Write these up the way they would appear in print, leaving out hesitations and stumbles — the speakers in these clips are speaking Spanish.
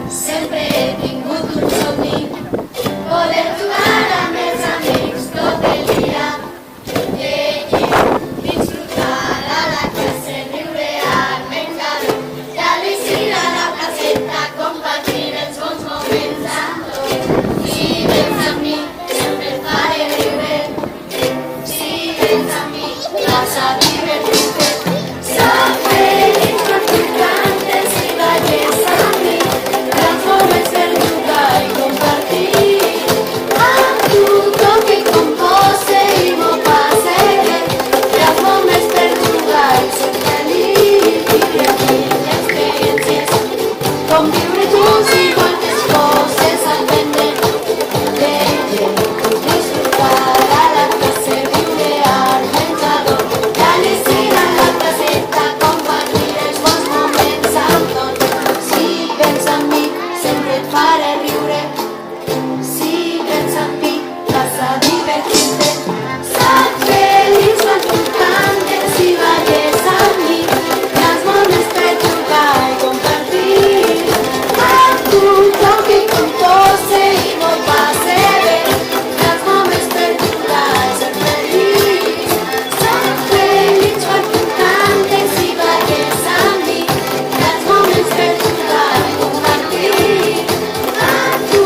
Sempre he tingut un somni, poder jugar amb els amics tot el dia, llegir, disfrutar a la classe, riure al menjador, i a l'eixir a la placeta, compartir els bons moments amb tots. Si vens amb mi, sempre et faré riure. Si vens amb mi, vas a divertir-te. Soc feliç quan tu cantes i balles amb mi. Els moments per jugar i compartir. Amb tu toque i compose i m'ho passe bé. Els moments per jugar i ser feliç. Viure experiències, com viure junts i moltes coses al pendent. Llegir, disfrutar a la classe, viure al menjador, i a l'eixir a la placeta, compartir els bons moments amb tots. Si vens amb mi, sempre et faré riure. Si vens amb mi, vas a divertir-te. Soc feliç quan tu cantes i balles amb mi. Els moments per jugar i compartir. Amb tu toque i compose i m'ho passe bé. Els moments per jugar i ser feliç. Soc feliç quan tu cantes i balles amb mi. Els moments per jugar i compartir. Amb tu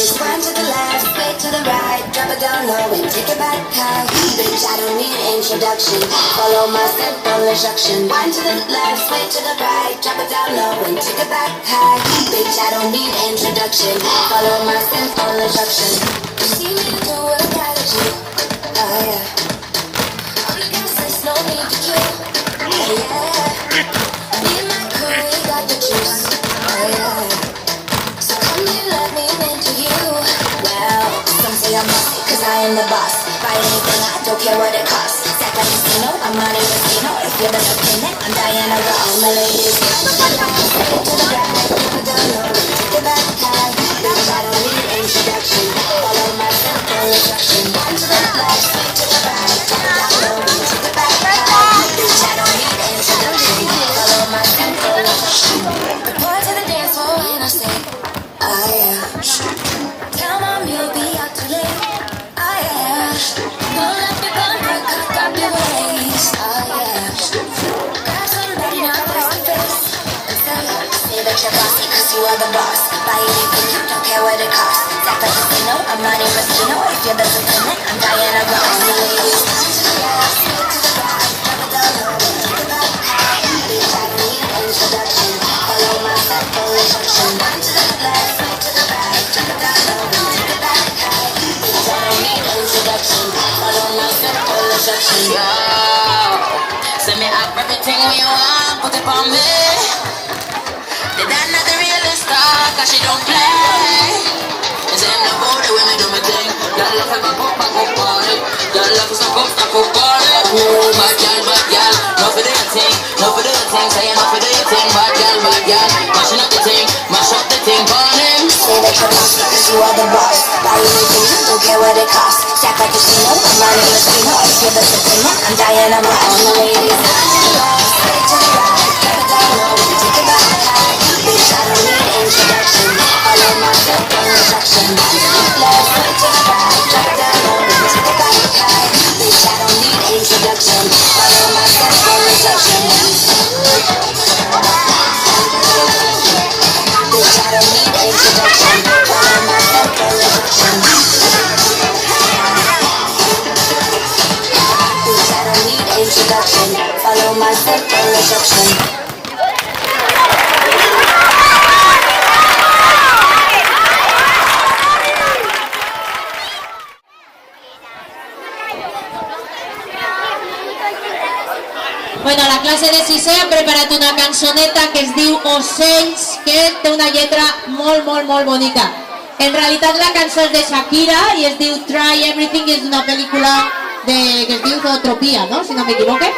is wind to the left, sway to the right, drop it down low and take it back high. Bitch, I don't need introduction. Follow my simple instruction. Wind to the left, sway to the right, drop it down low and take it back high. Bitch, I don't need introduction. Follow my simple instruction. You see me do what I gotta do. Oh yeah. On the gas, there's no need to kill. Oh yeah. Me and my crew, we got the juice. Oh yeah. So come here, let me into you. Well, some say I'm bossy, cause I am the boss. Buy anything, I don't care what it costs. Stack like a casino, I'm Monte Rustino. If you're the lieutenant, I'm Diana Ross. My ladies, to the right, to the right, to the low, take it back high. Bitch, I don't need introduction. Follow my simple instruction. One to the left, swing to the right, drop it down low, take it back high. Bitch, I don't need introduction. Follow my simple instruction. Report to the dance floor when I say, oh yeah. Tell mom you'll be out too late. Oh yeah. Don't let me bumper cock up your waist. Oh yeah. Grab somebody now face to face. Say that you're bossy cause you are the boss. Buy anything, you don't care what it costs. Stack like a casino, I'm Monte Rustino. If you're the lieutenant, I'm Diana Ross. My ladies, to the left, to the right, drop it down low, take it back high. Bitch, I don't need introduction. Follow my simple instruction. One to the left, swing to the right, drop it down low, take it back high. Bitch, I don't need introduction. Follow my simple instruction. Yo, send me up everything you want, put it on me. The dad not the realest star, cause she don't play. And say I'm the body when me do my thing. That love is my pop party. That love is my pop party. Bad girl, no for the thing, no for the thing. Say no for the thing, bad girl, mashing up the thing, mash up the thing, burn him. Say that you're bossy cause you are the boss. Buy anything, you don't care what it costs. Stack like a casino, I'm Monte Rustino. If you're the lieutenant, I'm Diana Ross. My ladies, to the left, sway to the right, drop it down low, take it back high. Bitch, I don't need introduction. Follow my simple instruction. To the left, sway to the right, drop it down low, take it back high. Bitch, I don't need introduction. Follow my simple instruction. Bitch, I don't need introduction. Follow my simple instruction. Bitch, I don't need introduction. Follow my simple instruction. Bueno, la clase de sisè ha preparat una cançoneta que es diu Ocells, que té una lletra molt bonica. En realitat la cançó és de Shakira i es diu Try Everything, és una pel·lícula que es diu Zootropia, no? Si no m'equivoque.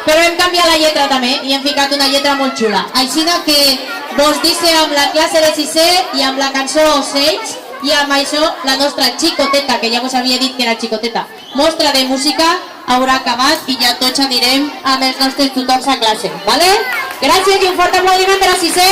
Però hem canviat la lletra també i hem ficat una lletra molt xula. Així que vos deixe amb la classe de sisè i amb la cançó Ocells i amb això la nostra xicoteta, que ja vos havia dit que era xicoteta, mostra de música haurà acabat i ja tots anirem amb els nostres tutors a classe, ¿vale? Gràcies i un fort aplaudiment per a sisè.